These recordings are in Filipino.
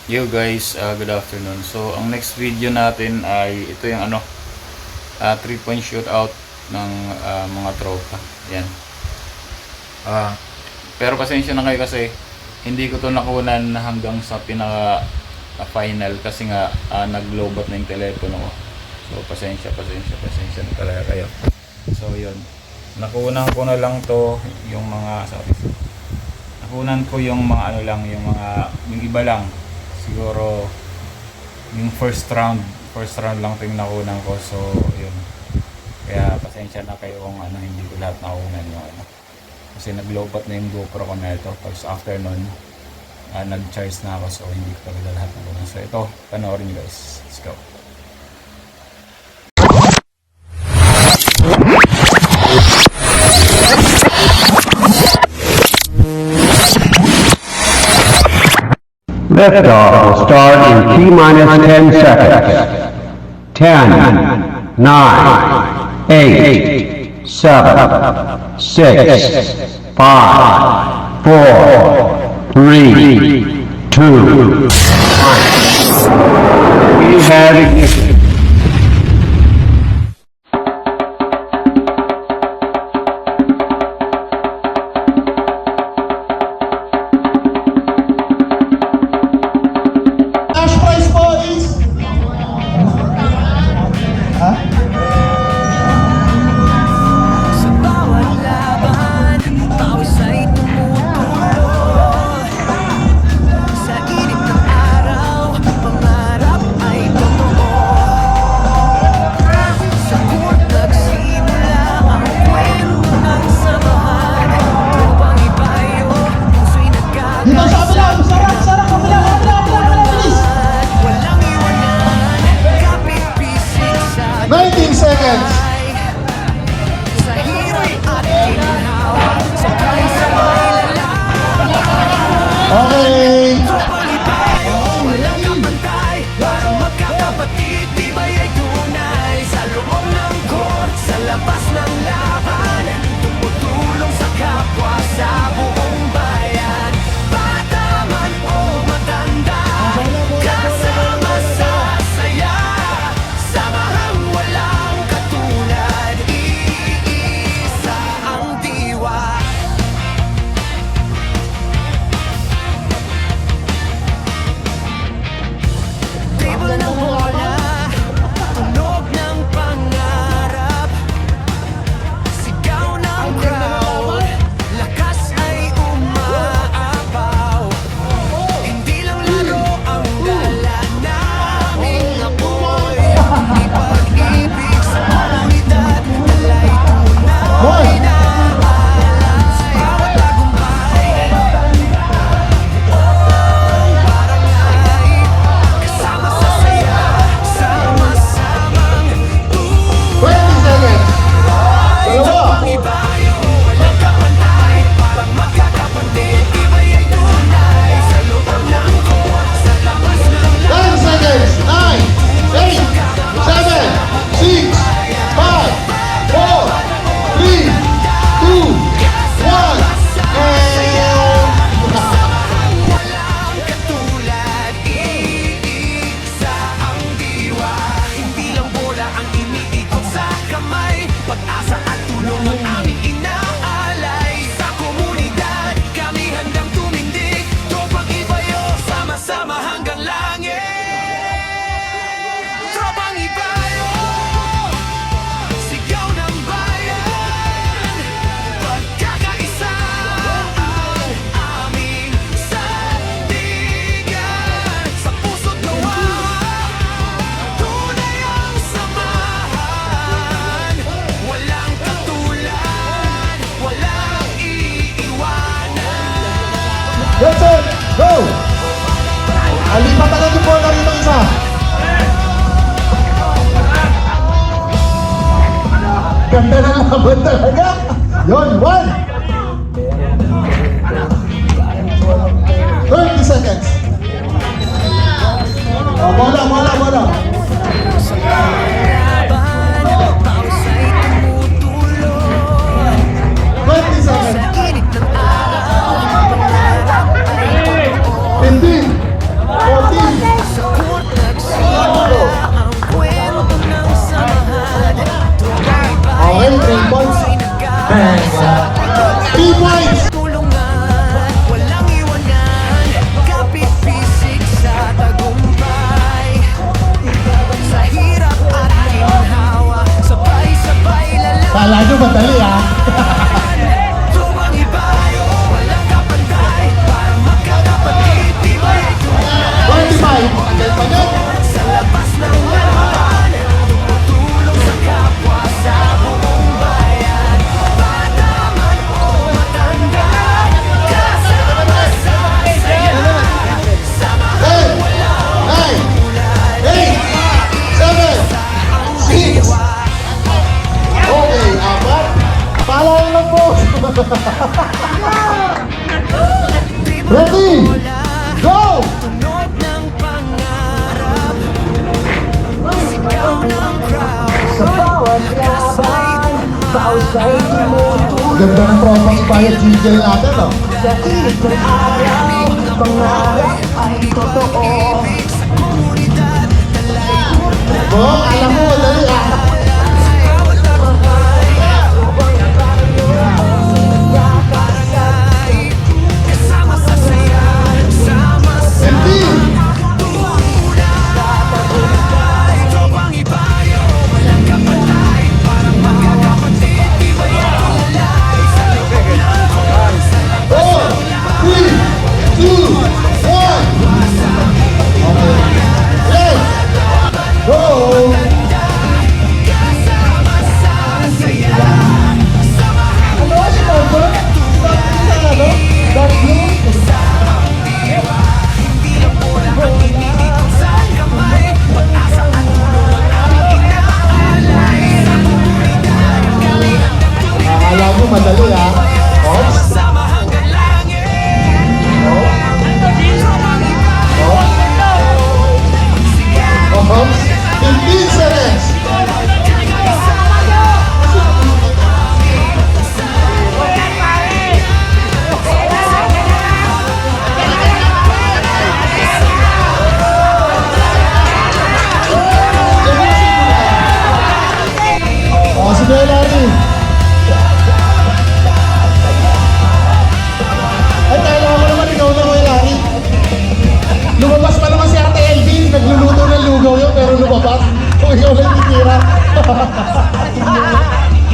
Yo guys, good afternoon. So, ang next video natin ay ito yung 3-point shootout ng mga tropa. Yan. Pero pasensya na kayo kasi hindi ko to nakunan hanggang sa pinaka final kasi nga nag-lowbat na yung telepono ko. So, pasensya na talaga kayo. So, yun. Nakunan ko na lang to yung mga nakunan ko yung mga yung iba lang. Siguro yung first round lang ito yung nakunan ko, so yun, kaya pasensya na kayo kung hindi ko lahat nakunan yung kasi nag-lowbat na yung GoPro ko na ito, tapos after nun nag-charge na ako, so hindi ko talaga lahat nakunan. So ito, panoorin nyo guys, let's go. Liftoff will start in T-minus 10 seconds. 10, 9, 8, 7, 6, 5, 4, 3, 2, 1. We have ignition. Okay. Magkakapatid, tibay ay tunay. Sa loob ng court, sa labas ng laban, tumutulong sa kapwa, sa buong bayan. Bata man o matanda, kasama sa saya, samahang walang katulad, iisa ang diwa. Table ng bola, tunog ng pangarap, sigaw ng crowd, lakas ay umaapaw. Hindi lang laro ang dala naming apoy, di pag-ibig sa komunidad, alay tunay na alay. Bawat tagumpay, barangay, kasama sa saya, sama-samang 20 seconds. Dalawa. ibayo, walang kapantay. Parang magkakapatid, tibay ay tunay. Sa loob ng court, sa labas ng 10 seconds. 9, 8, 7, 6, 5, 4, 3, 2, 1, walang katulad, iisa ang diwa. Hindi lang bola ang iniikot sa kamay, pag-asa at tulong ang aming inaalay. Sa komunidad, kami handang tumindig, tropang ibayo, sama-sama hanggang langit. Tropang ibayo, sigaw ng bayan, pagkakaisa ang aming sandigan. Sa puso't gawa, tunay ang samahan, walang katulad, walang iiwanan. Let's go! Alipat agad yung bola rito isa. Ganda ng laban talaga. Yon, 1. 30 seconds. Oh, bola. Laban, paus ay tumutulong. 20 seconds. Sa init ng araw, pangarap ay 15, 14, Ganda ng tropang ipayat jingle natin, no? Bong, alam mo, dali ah. Kasama sa saya, sama sa Hindi! tropang ibayo. Walang kapatay, parang magkakapatid. Iba yung kulay sa loob ng koras. 4, 3, 2, 1. Okay. Let's go! Ano ba si Toto? Ano? Dark blue? Akala mo madali ha? Oops. Sama hanggang langit. Oops. 15 seconds. Oh, sige Larry. Ay, kala ko naman ikaw na Kuya Larry. Lumabas pa naman si Ate LB. Nagluluto ng lugaw yun, pero lumabas. Kung ikaw lang titira.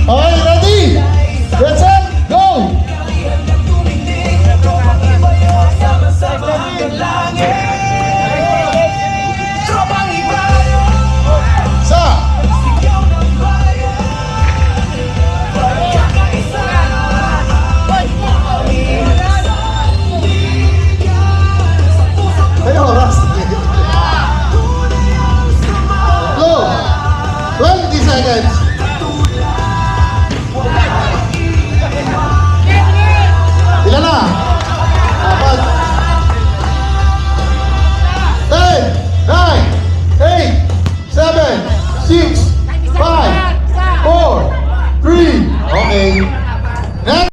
Okay, ready? Get set, go! Sama hanggang langit. Tropang ibayo. Sa! Sigaw ng bayan. Pagkakaisa. Ay, oras. Go! 20 seconds. Ilan na? 4. 10, 9, 8, 7, 6, 5, 4, 3. Okay. Next.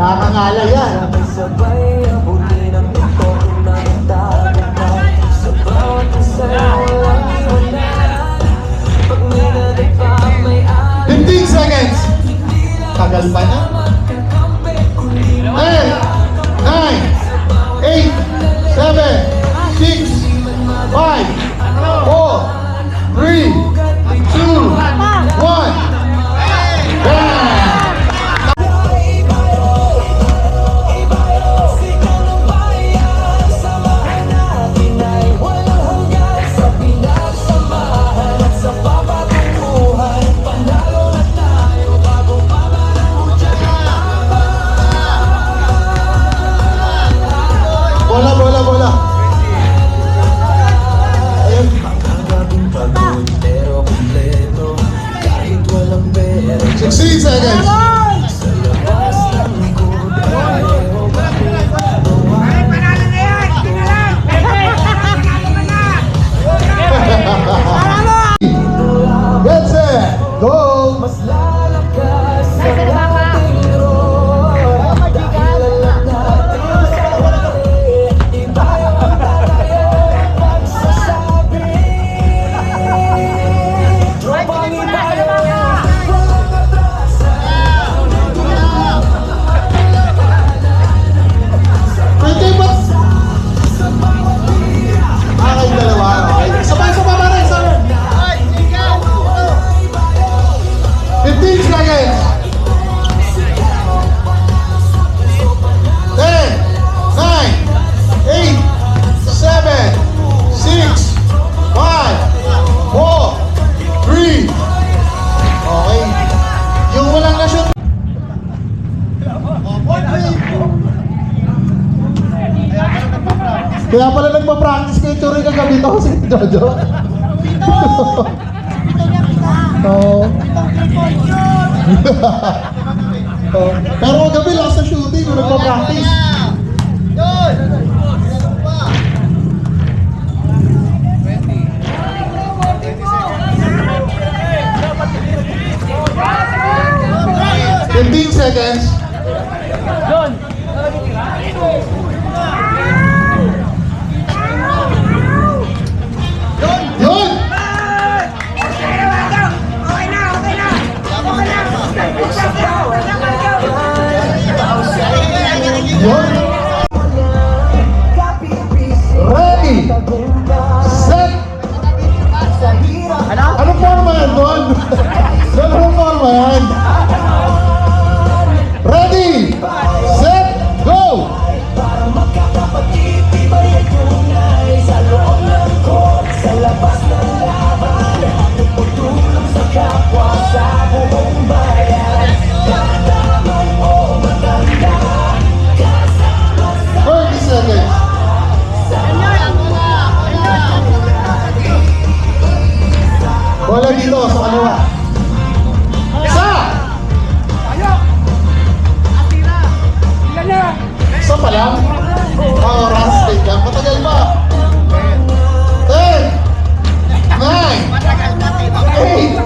Nakakangala yan. Sabay abuli ng ito ng tagumpay. Sa bawat isa walang iwanan. Pag may nadagpa may 15 seconds. Tagal pa na. 10, 9, 8, 7, 6, 5, 4, 3, 2, 1. Bam! Kaya pala nagpa-practice kayo Churi kagabi to si Jojo. Oo. Oh. Pero kagabi last sa shooting, kung nagpa-practice. Yun. 15 seconds. Yun! Yun! Ready! Set! Anong forma yan doon? Anong forma yan? Ready! Set! Go! Bola dito sa kaliwa. Sa! Sa pa lang? Oo, rustic lang. Matagal pa. 10, 9, 8,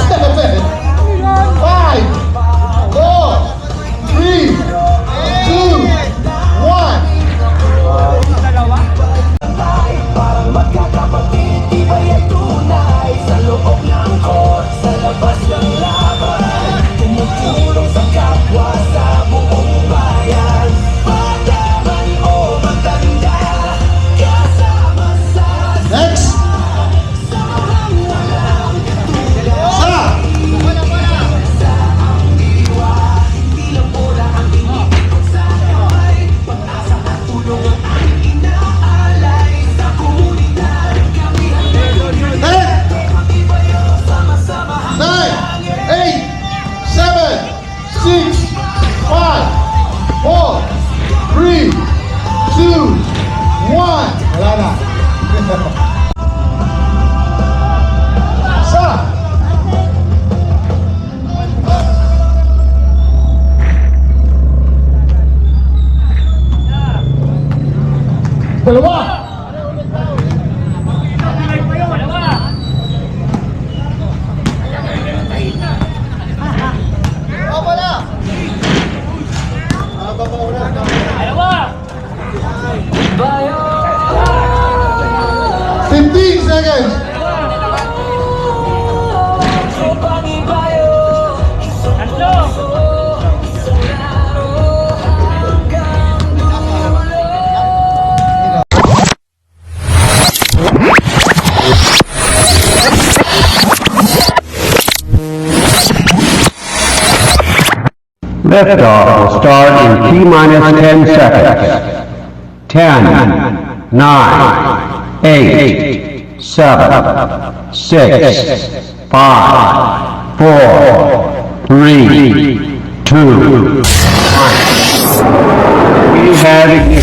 7, 5, 4, 3, 2, 1. Parang magkakapatid, tibay at tunay. Sa loob ng court, sa labas ng laban, tumutulong sa kapwa sa buong bayan. Bata man o matanda, kasama sa Next! Sa! hindi lang bola ang iniikot sa kamay. Pag-asa at tulong ang aming inaalay. Sa komunidad kami ang 10, matibay ang sama-sama 9, 8, 7, 6, 5, 4, 3, 2, 1. Wala na. Sa! Dalawa! bayo. 15 seconds! Tropang ibayo. Isang laro hanggang dulo. Liftoff will start in T-minus 10 seconds. 10, 9, 8, 7, 6, 5, 4, 3, 2, 1. We have ignition.